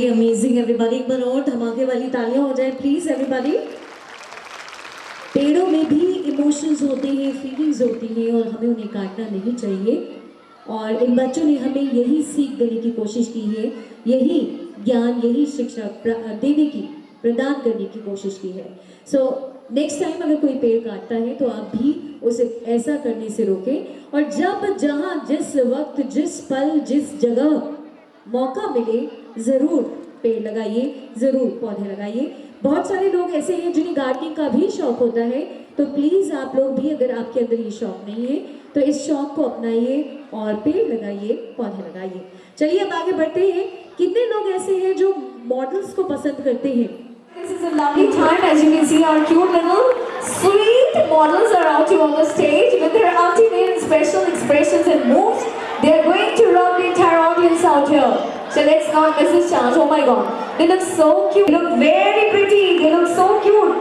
Amazing everybody, एक बार और धमाके वाली तालियां हो जाए प्लीज everybody। पेड़ों में भी इमोशंस होते हैं, फीलिंग्स होती हैं और हमें उन्हें काटना नहीं चाहिए। और इन बच्चों ने हमें यही सीख देने की कोशिश की है, यही ज्ञान, यही शिक्षा देने की, प्रदान करने की कोशिश की है। सो नेक्स्ट टाइम अगर कोई पेड़ काटता है तो आप भी उसे ऐसा करने से रोकें। और जब, जहाँ, जिस वक्त, जिस पल, जिस जगह मौका मिले जरूर पेड़ लगाइए, जरूर पौधे लगाइए। बहुत सारे लोग ऐसे हैं जिन्हें गार्डनिंग का भी शौक होता है, तो प्लीज आप लोग भी, अगर आपके अंदर ये शौक नहीं है तो इस शौक को अपनाइए और पेड़ लगाइए, पौधे लगाइए। चलिए अब आगे बढ़ते हैं। कितने लोग ऐसे हैं जो मॉडल्स को पसंद करते हैं? This is a lovely time. As you can see, our cute little sweet models are out here on the stage with their ultimate and special expressions and moves. They are going to rock the entire audience out here. So let's not miss this chance. Oh my God, they look so cute. They look very pretty. They look so cute.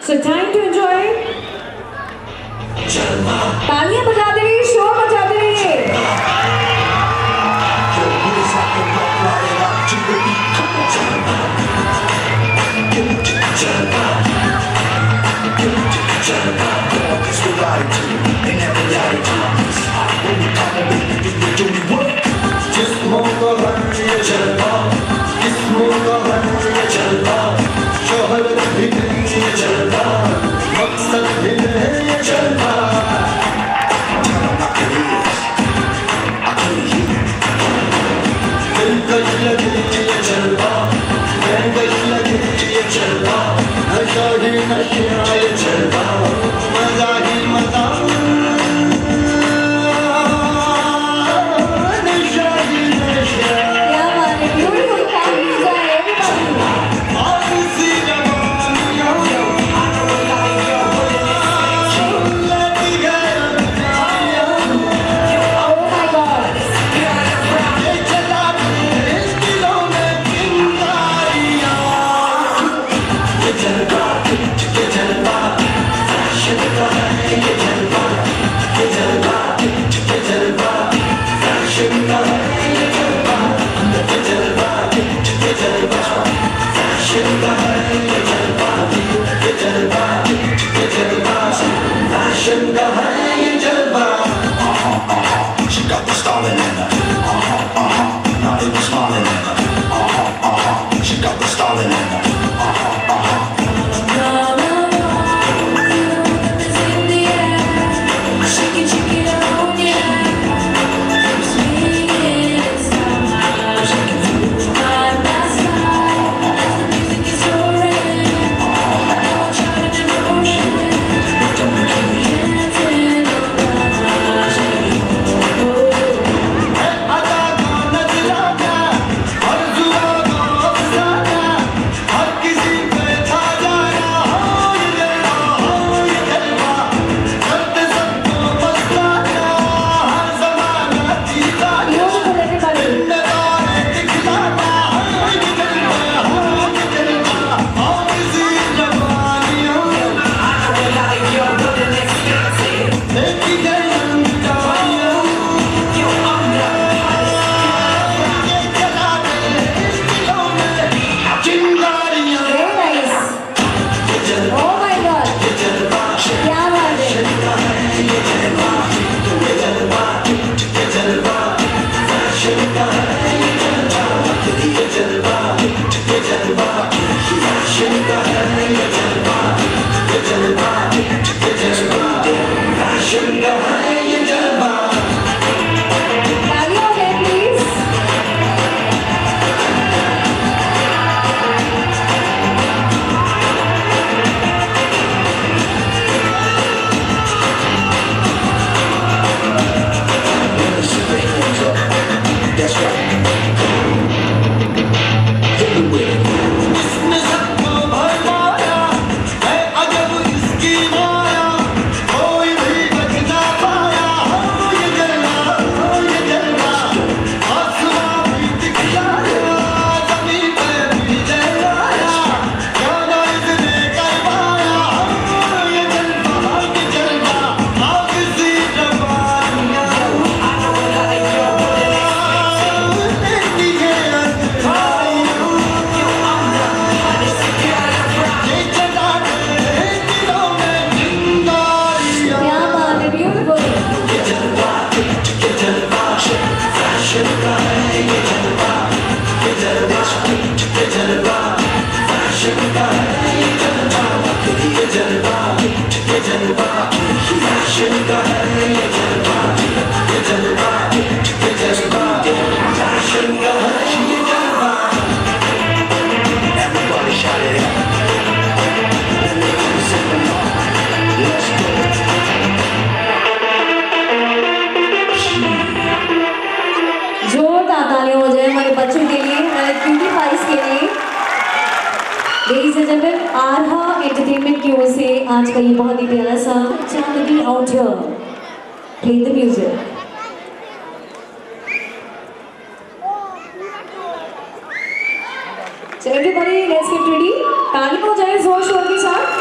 So time to enjoy. तालियां बजाते रहिए, शोर बजाते रहिए। And gentleman, आरहा entertainment की ओर से आज का ये बहुत ही प्यारा सा Chandni out here, play the music. So everybody, let's get ready. ताली हो जाए जोर शोर के साथ।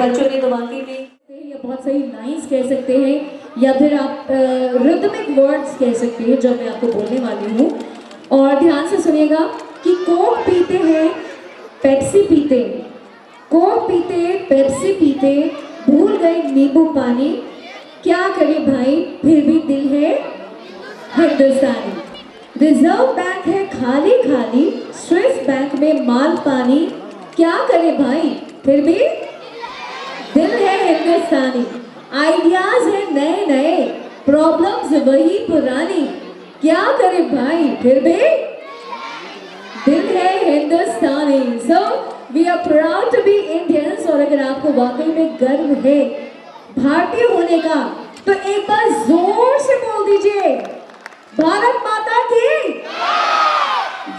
बच्चों ने तो वाकई में या बहुत सही लाइंस कह सकते हैं या फिर आप रिदमिक वर्ड्स कह सकते हैं जो मैं आपको बोलने वाली हूँ। और ध्यान से सुनिएगा कि कोक पीते हैं पेप्सी पीते, कोक पीते पेप्सी पीते, भूल गए नींबू पानी, क्या करे भाई फिर भी दिल है हिंदुस्तानी। रिजर्व बैंक है खाली खाली, स्विस बैंक में माल पानी, क्या करे भाई फिर भी दिल है हिंदुस्तानी। आइडियाज है नए नए, प्रॉब्लम्स वही पुरानी, क्या करे भाई फिर भी दिल है हिंदुस्तानी। So we are proud to be Indians. और अगर आपको वाकई में गर्व है भारतीय होने का तो एक बार जोर से बोल दीजिए भारत माता की।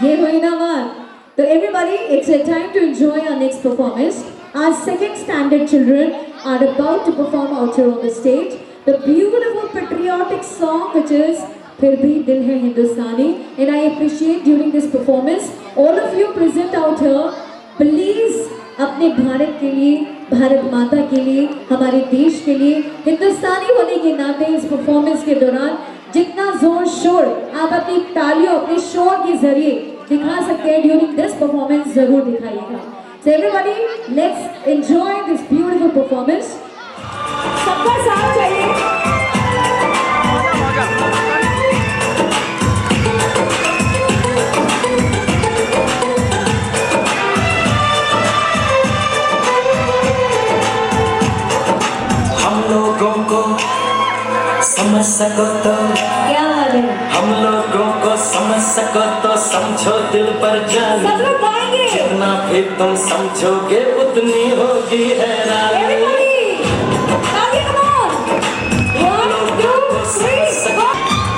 ये हुई ना बात। So everybody, it's a time to enjoy our next performance. Our second standard children are about to perform out here on the stage. The beautiful patriotic song which is Phir Bhi Dil Hai Hindustani. And I appreciate during this performance, all of you present out here, please अपने भारत के लिए, भारत माता के लिए, हमारे देश के लिए, हिंदुस्तानी होने के नाते इस परफॉर्मेंस के दौरान जितना जोर शोर आप अपनी तालियों, अपने शोर के जरिए दिखा सकते हैं ड्यूरिंग दिस परफॉर्मेंस जरूर दिखाइएगा। So everybody, let's enjoy this beautiful performance. सबका साथ चाहिए। समझ सको तो क्या हाल है? हम लोगों को समझ सको तो समझो दिल पर जान। सब लोग गाएंगे। जितना भी तुम समझोगे उतनी होगी हैरानी।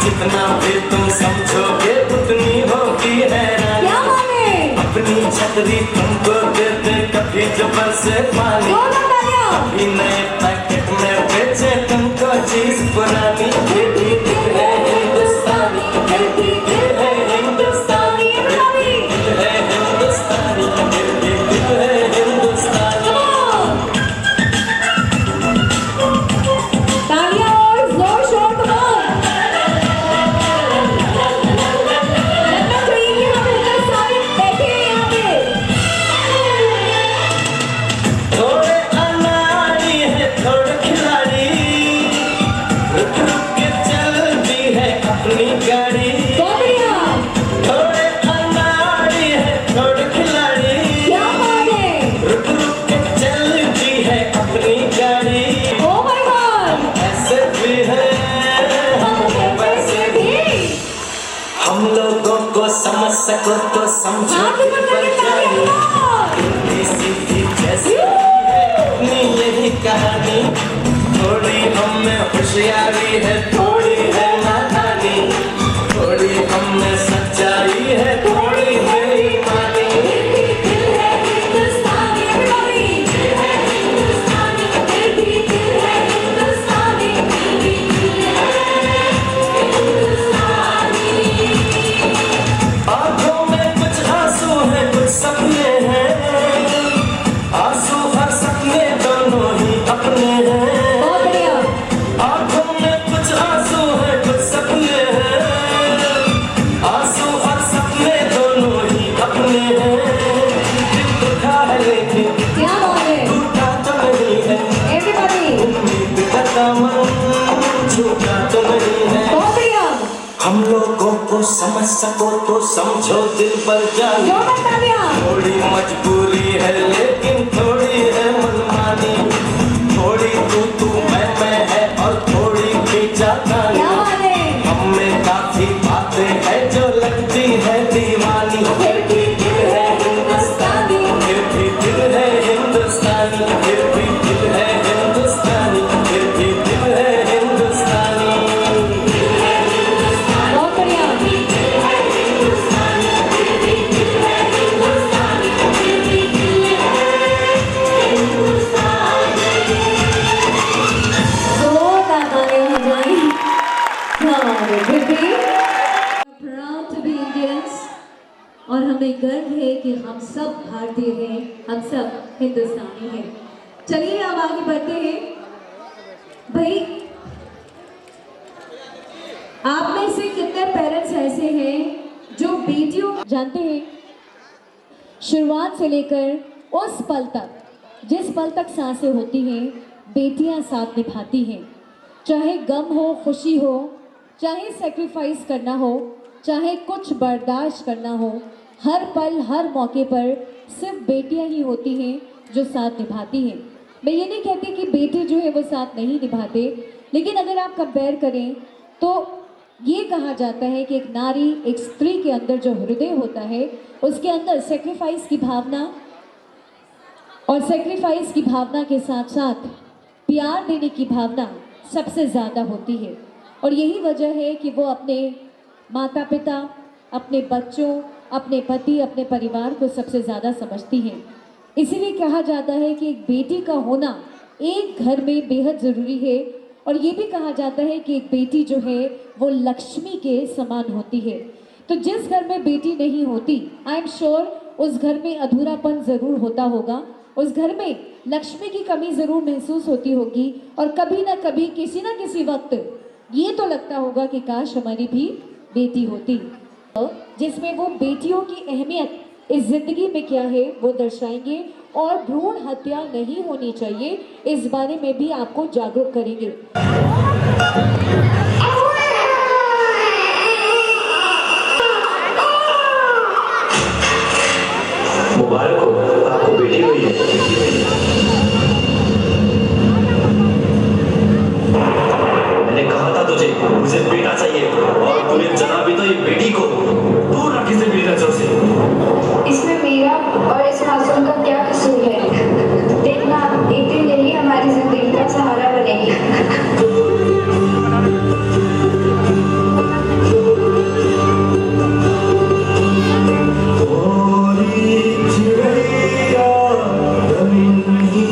जितना भी तुम समझोगे उतनी होगी हैरानी। क्या माने? अपनी छतरी तुमको दे दे कभी जबर से पानी, कभी नए पैकेट में समझ सको तो समझो हाथ दिल ऊपर पर करके जानी तालियां। उल्टी सीधी जैसी है अपनी यही कहानी थोड़ी हम में होशियारी है थोड़ी है नादानी थोड़ी हम में सच्चाई है थोड़ी बेईमानी दिल है हिंदुस्तानी, everybody। दिल है हिंदुस्तानी, दिल भी दिल है हिंदुस्तानी, दिल भी दिल है हिंदुस्तानी। आंखों में कुछ आंसू है कुछ सपने हैं आंसू हर सपने दोनों ही अपने हैं बहुत बढ़िया। आंखों में कुछ आंसू है कुछ सपने हैं आंसू और सपने दोनों ही अपने हैं दिल दुखा है लेकिन क्या बात है टूटा तो नहीं है everybody। उम्मीद का दामन छूटा तो नहीं है बहुत बढ़िया। हम लोगों को समझ सको तो समझो दिल पर जानी जोरदार तालियां। थोड़ी मजबूरी है लेकिन थोड़ी है मनमानी थोड़ी तू मैं है और थोड़ी खींचातानी क्या बात है। हम में काफी बातें हैं जो लगती है दीवानी फिर भी दिल है हिंदुस्तानी। फिर भी दिल है हिंदुस्तानी फिर भी दिल है हिंदुस्तानी फिर भी दिल है हिंदुस्तानी बहुत बढ़िया। जोरदार तालियां हो जाएं। क्या बात है। फिर भी Proud to be Indians और हमें गर्व है कि हम सब भारतीय हैं हम सब हिंदुस्तानी हैं चलिए अब आगे बढ़ते हैं भाई आप में से कितने पेरेंट्स ऐसे हैं जो बेटियों जानते हैं शुरुआत से लेकर उस पल तक जिस पल तक सांसें होती हैं बेटियां साथ निभाती हैं चाहे गम हो खुशी हो चाहे सेक्रीफाइस करना हो चाहे कुछ बर्दाश्त करना हो हर पल हर मौके पर सिर्फ बेटियां ही होती हैं जो साथ निभाती हैं मैं ये नहीं कहती कि बेटे जो है वो साथ नहीं निभाते लेकिन अगर आप कंपेयर करें तो ये कहा जाता है कि एक नारी एक स्त्री के अंदर जो हृदय होता है उसके अंदर सेक्रीफाइस की भावना और सेक्रीफाइस की भावना के साथ साथ प्यार देने की भावना सबसे ज़्यादा होती है और यही वजह है कि वो अपने माता पिता अपने बच्चों अपने पति अपने परिवार को सबसे ज़्यादा समझती हैं इसीलिए कहा जाता है कि एक बेटी का होना एक घर में बेहद ज़रूरी है और ये भी कहा जाता है कि एक बेटी जो है वो लक्ष्मी के समान होती है तो जिस घर में बेटी नहीं होती आई एम श्योर उस घर में अधूरापन ज़रूर होता होगा उस घर में लक्ष्मी की कमी ज़रूर महसूस होती होगी और कभी ना कभी किसी ना किसी वक्त ये तो लगता होगा कि काश हमारी भी बेटी होती जिसमें वो बेटियों की अहमियत इस जिंदगी में क्या है वो दर्शाएंगे और भ्रूण हत्या नहीं होनी चाहिए इस बारे में भी आपको जागरूक करेंगे मुबारक हो आपको बेटी हुई है मैंने कहा था तुझे मुझे बेटा चाहिए और तूने जना भी तो ये बेटी को दूर रखी से मेरी नजरों से इसमें मेरा और इस मासूम का क्या कसूर है देखना एक दिन यही हमारी जिंदगी का सहारा बनेगी चिड़ैया जमीन ही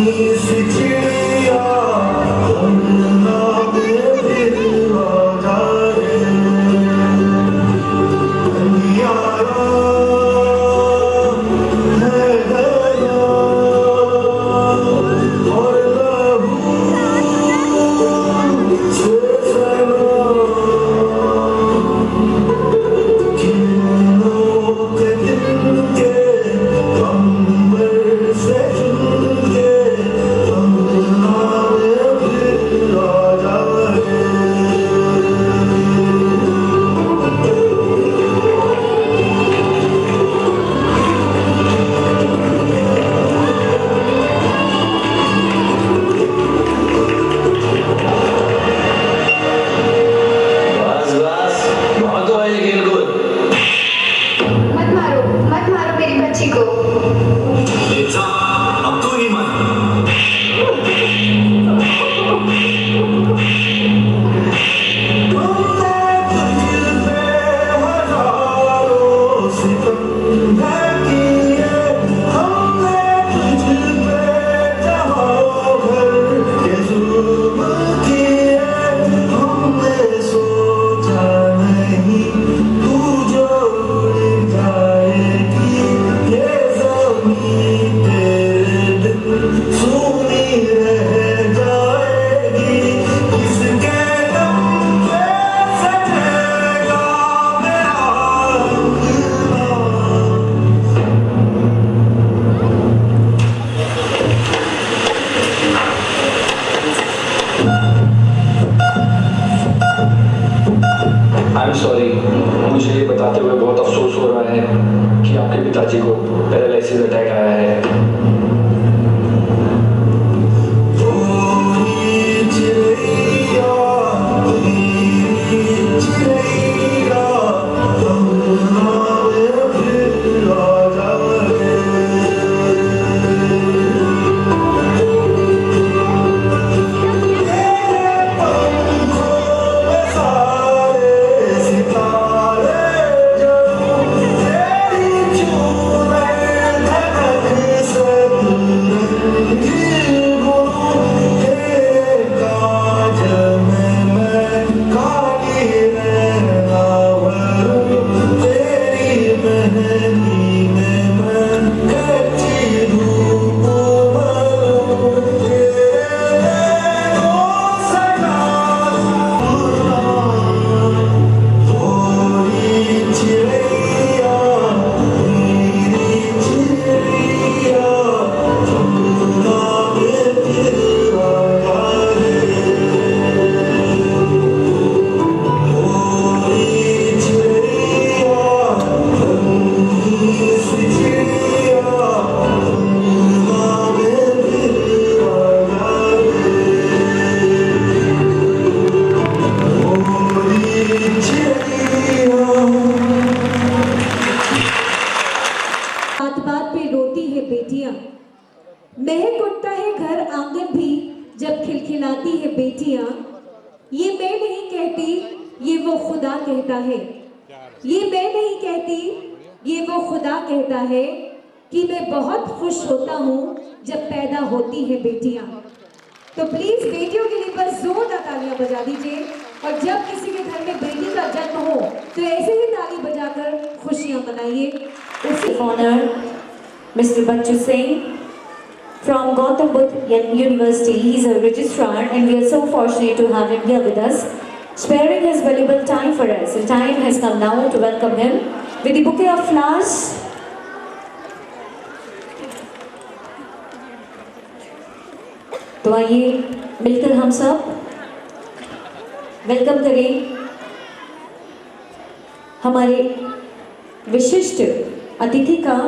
मत मारो मेरी बच्ची को। ये जा, अब तू ही मत। I'm sorry, मुझे ये बताते हुए बहुत अफसोस हो रहा है कि आपके पिताजी को पैरालिसिस अटैक आया है। महक उठता है घर आंगन भी जब खिलखिलाती है बेटियां। ये मैं नहीं कहती, ये वो खुदा कहता है। ये मैं नहीं कहती, ये वो खुदा कहता है कि मैं बहुत खुश होता हूँ जब पैदा होती है बेटियां। तो प्लीज बेटियों के लिए बस जोरदार तालियां बजा दीजिए। और जब किसी के घर में बेटी का जन्म हो तो ऐसे ही ताली बजाकर खुशियां मनाइए। This honor, Mr. Bachchu Singh from Gautam Buddha University. He's a registrar and we are so fortunate to have him here with us, sparing his valuable time for us. The time has come now to welcome him with the bouquet of flowers. तो आइए मिलकर हम सब welcome करें हमारे विशिष्ट अतिथि का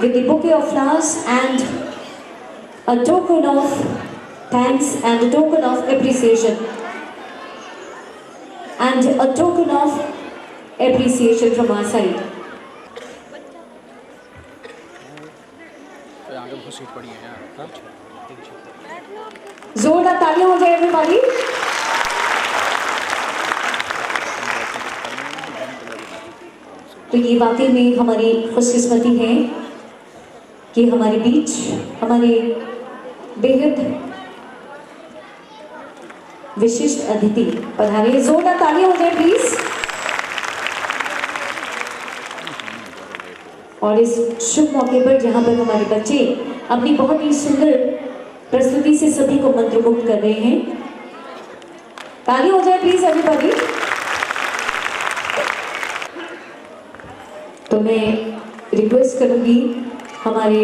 with the bouquet of flowers and a token of thanks and a token of appreciation from our side. जोरदार तालियां हो जाए everybody. तो ये वाकई में हमारी खुशकिस्मती है कि हमारे बीच हमारे बेहद विशिष्ट अतिथि पधारे। जोरदार तालियां हो जाए प्लीज। और इस शुभ मौके पर जहां पर हमारे बच्चे अपनी बहुत ही सुंदर प्रस्तुति से सभी को मंत्रमुग्ध कर रहे हैं, ताली हो जाए प्लीज एवरीबॉडी। तो मैं रिक्वेस्ट करूंगी हमारे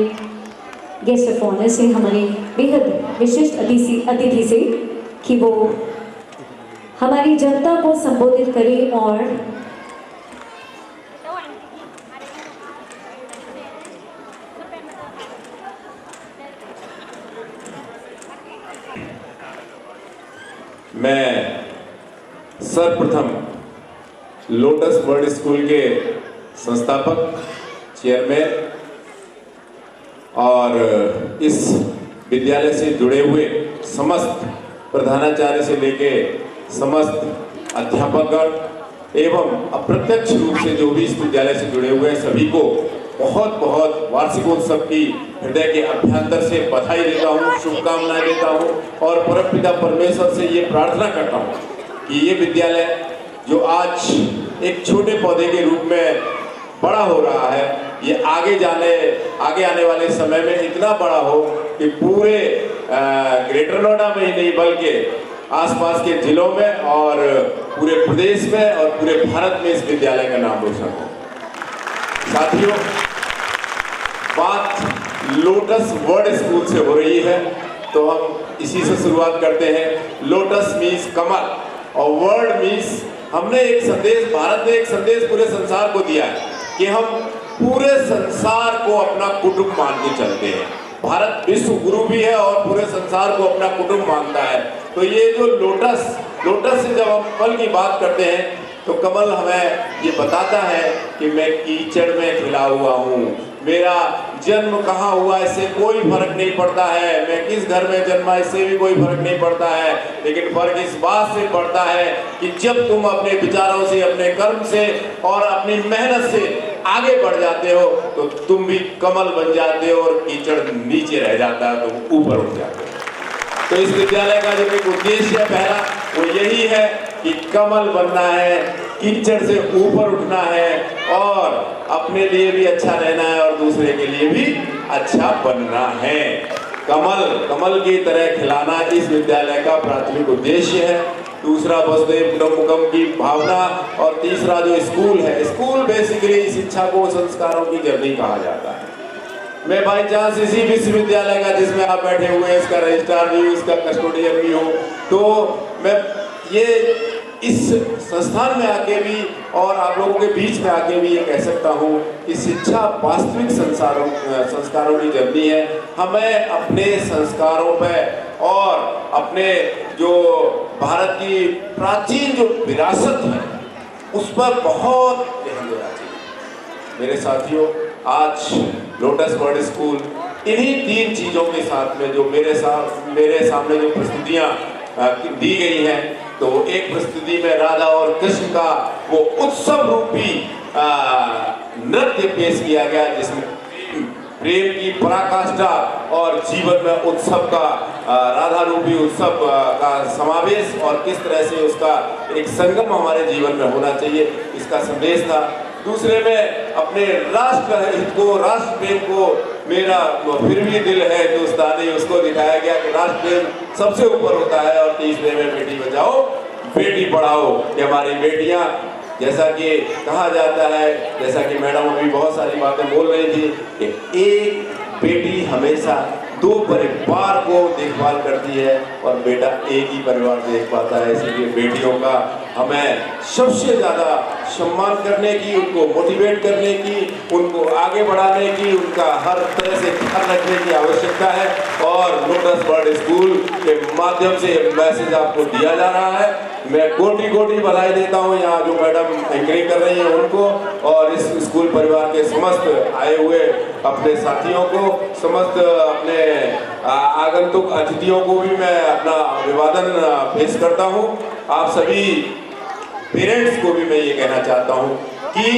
गेस्ट ऑफ ऑनर से, हमारे बेहद विशिष्ट अतिथि से कि वो हमारी जनता को संबोधित करें और मैं सर्वप्रथम लोटस वर्ल्ड स्कूल के संस्थापक, चेयरमैन और इस विद्यालय से जुड़े हुए समस्त प्रधानाचार्य से लेके समस्त अध्यापकगण एवं अप्रत्यक्ष रूप से जो भी इस विद्यालय से जुड़े हुए हैं सभी को बहुत बहुत वार्षिकोत्सव की हृदय के अभ्यंतर से बधाई देता हूँ, शुभकामनाएं देता हूँ और परमपिता परमेश्वर से ये प्रार्थना करता हूँ कि ये विद्यालय जो आज एक छोटे पौधे के रूप में बड़ा हो रहा है, ये आगे आने वाले समय में इतना बड़ा हो कि पूरे ग्रेटर नोएडा में ही नहीं बल्कि आसपास के जिलों में और पूरे प्रदेश में और पूरे भारत में इस विद्यालय का नाम रोशन हो। साथियों, बात लोटस वर्ड स्कूल से हो रही है तो हम इसी से शुरुआत करते हैं। लोटस मीन्स कमल और वर्ड मीन्स हमने एक संदेश, भारत ने एक संदेश पूरे संसार को दिया है कि हम पूरे संसार को अपना कुटुंब मान के चलते हैं। भारत विश्व गुरु भी है और पूरे संसार को अपना कुटुंब मानता है। तो ये जो लोटस से जब हम फल की बात करते हैं तो कमल हमें ये बताता है कि मैं कीचड़ में खिला हुआ हूँ, मेरा जन्म कहाँ हुआ इससे कोई फर्क नहीं पड़ता है, मैं किस घर में जन्मा इससे भी कोई फर्क नहीं पड़ता है, लेकिन फर्क इस बात से पड़ता है कि जब तुम अपने विचारों से, अपने कर्म से और अपनी मेहनत से आगे बढ़ जाते हो तो तुम भी कमल बन जाते हो और कीचड़ नीचे रह जाता है तो ऊपर उठ जाते हो। तो इस विद्यालय का जो एक उद्देश्य है पहला वो यही है कि कमल बनना है, कीचड़ से ऊपर उठना है और अपने लिए भी अच्छा रहना है और दूसरे के लिए भी अच्छा बनना है। कमल की तरह खिलाना इस विद्यालय का प्राथमिक उद्देश्य है। दूसरा वसुधैव कुटुंबकम की भावना और तीसरा जो स्कूल है, स्कूल बेसिकली शिक्षा को संस्कारों की जर्नी कहा जाता है। मैं बाई चांस इसी विश्वविद्यालय का जिसमें आप बैठे हुए हैं इसका रजिस्ट्रार भी हूँ, इसका कस्टोडियन भी हूँ, तो मैं ये इस संस्थान में आके भी और आप लोगों के बीच में आके भी ये कह सकता हूँ कि शिक्षा वास्तविक संस्कारों की जर्नी है। हमें अपने संस्कारों पर और अपने जो भारत की प्राचीन जो विरासत है उस पर बहुत ध्यान देना चाहिए। मेरे साथियों, आज लोटस वर्ड स्कूल इन्हीं 3 चीज़ों के साथ में जो मेरे सामने जो प्रस्तुतियाँ दी गई हैं, तो एक प्रस्तुति में राधा और कृष्ण का वो उत्सव रूपी नृत्य पेश किया गया जिसमें प्रेम की पराकाष्ठा और जीवन में उत्सव का राधा रूपी उत्सव का समावेश और किस तरह से उसका एक संगम हमारे जीवन में होना चाहिए, इसका संदेश था। दूसरे में अपने राष्ट्र हित को, राष्ट्र प्रेम को, मेरा फिर भी दिल है हिंदुस्तानी, उसको दिखाया गया कि राष्ट्र प्रेम सबसे ऊपर होता है। और तीसरे में बेटी बचाओ बेटी पढ़ाओ, कि हमारी बेटियां, जैसा कि कहा जाता है, जैसा कि मैडम अभी बहुत सारी बातें बोल रही थी कि एक बेटी हमेशा 2 परिवार को देखभाल करती है और बेटा एक ही परिवार देख पाता है। इसलिए बेटियों का हमें सबसे ज़्यादा सम्मान करने की, उनको मोटिवेट करने की, उनको आगे बढ़ाने की, उनका हर तरह से ख्याल रखने की आवश्यकता है। और लोटस वर्ड स्कूल के माध्यम से मैसेज आपको दिया जा रहा है। मैं कोटि बधाई देता हूँ यहाँ जो मैडम एंकरिंग कर रही हैं उनको और इस स्कूल परिवार के समस्त आए हुए अपने साथियों को, समस्त अपने आगंतुक अतिथियों को भी मैं अपना अभिवादन पेश करता हूँ। आप सभी पेरेंट्स को भी मैं ये कहना चाहता हूँ कि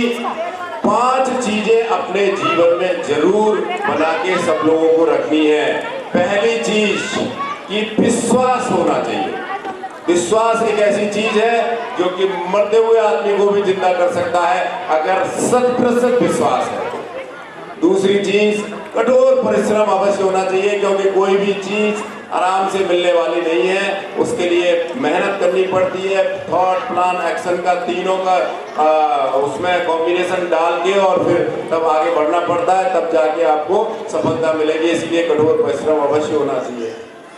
5 चीजें अपने जीवन में जरूर बना के सब लोगों को रखनी है। पहली चीज कि विश्वास होना चाहिए। विश्वास एक ऐसी चीज है जो कि मरते हुए आदमी को भी जिंदा कर सकता है अगर 100% विश्वास है। दूसरी चीज, कठोर परिश्रम अवश्य होना चाहिए, क्योंकि कोई भी चीज आराम से मिलने वाली नहीं है, उसके लिए मेहनत करनी पड़ती है। थॉट, प्लान, एक्शन का तीनों का उसमें कॉम्बिनेशन डाल के और फिर तब आगे बढ़ना पड़ता है, तब जाके आपको सफलता मिलेगी। इसलिए कठोर परिश्रम अवश्य होना चाहिए।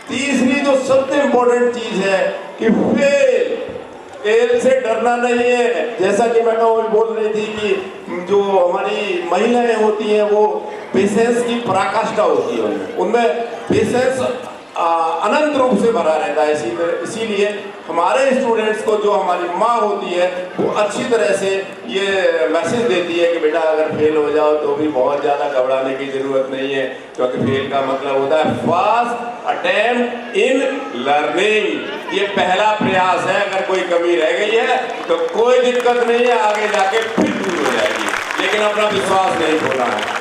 तीसरी जो सबसे इम्पोर्टेंट चीज है कि फेल से डरना नहीं है। जैसा कि मैडम बोल रही थी कि जो हमारी महिलाएं होती हैं वो पेशेंस की पराकाष्ठा होती है, उनमें पेशेंस अनंत रूप से भरा रहता है। इसीलिए हमारे स्टूडेंट्स को जो हमारी माँ होती है वो अच्छी तरह से ये मैसेज देती है कि बेटा अगर फेल हो जाओ तो भी बहुत ज़्यादा घबराने की ज़रूरत नहीं है, क्योंकि फेल का मतलब होता है फर्स्ट अटेम्प्ट इन लर्निंग। ये पहला प्रयास है, अगर कोई कमी रह गई है तो कोई दिक्कत नहीं है, आगे जाके फिर दूर हो जाएगी, लेकिन अपना विश्वास नहीं खोना है।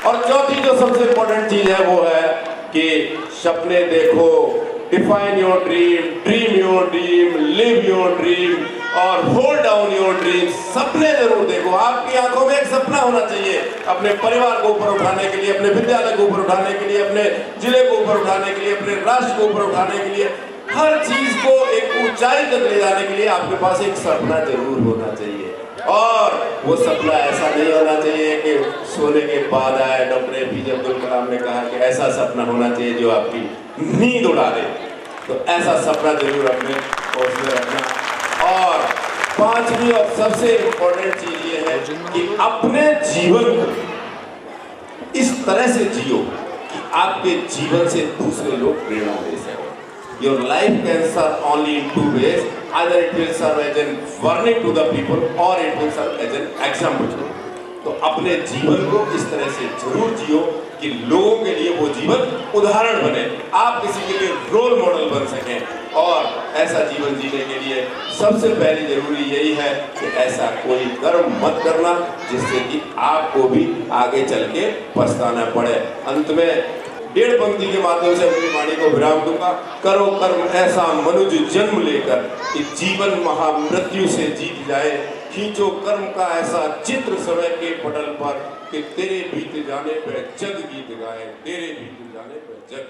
और चौथी जो सबसे इम्पोर्टेंट चीज़ है वो है कि सपने देखो, define your dream, dream your dream, live your dream और होल्ड डाउन योर ड्रीम। सपने जरूर देखो, आपकी आंखों में एक सपना होना चाहिए अपने परिवार को ऊपर उठाने के लिए, अपने विद्यालय को ऊपर उठाने के लिए, अपने जिले को ऊपर उठाने के लिए, अपने राष्ट्र को ऊपर उठाने के लिए, हर चीज को एक ऊंचाई तक ले जाने के लिए आपके पास एक सपना जरूर होना चाहिए। और वो सपना ऐसा नहीं होना चाहिए कि सोने के बाद आए। डॉक्टर APJ अब्दुल कलाम ने कहा कि ऐसा सपना होना चाहिए जो आपकी नींद उड़ा दे, तो ऐसा सपना जरूर अपने होश में रखना। और पांचवी और सबसे इम्पोर्टेंट चीज ये है कि अपने जीवन को इस तरह से जियो कि आपके जीवन से दूसरे लोग प्रेरणा ले सकें। Your life can serve only in two ways. Either it will serve as a warning to the people or it will serve as an example. तो अपने जीवन को इस तरह से जरूर जियो कि लोगों के लिए वो जीवन उदाहरण बने, आप किसी के लिए रोल मॉडल बन सकें। और ऐसा जीवन जीने के लिए सबसे पहली जरूरी यही है कि ऐसा कोई कर्म मत करना जिससे कि आपको भी आगे चल के पछताना पड़े। अंत में डेढ़ पंक्ति के माध्यम से अपनी वाणी को विराम दूंगा। करो कर्म ऐसा मनुज जन्म लेकर कि जीवन महामृत्यु से जीत जाए। खींचो कर्म का ऐसा चित्र समय के पटल पर कि तेरे बीत जाने पर जग गीत गाए, तेरे बीत जाने पर जग।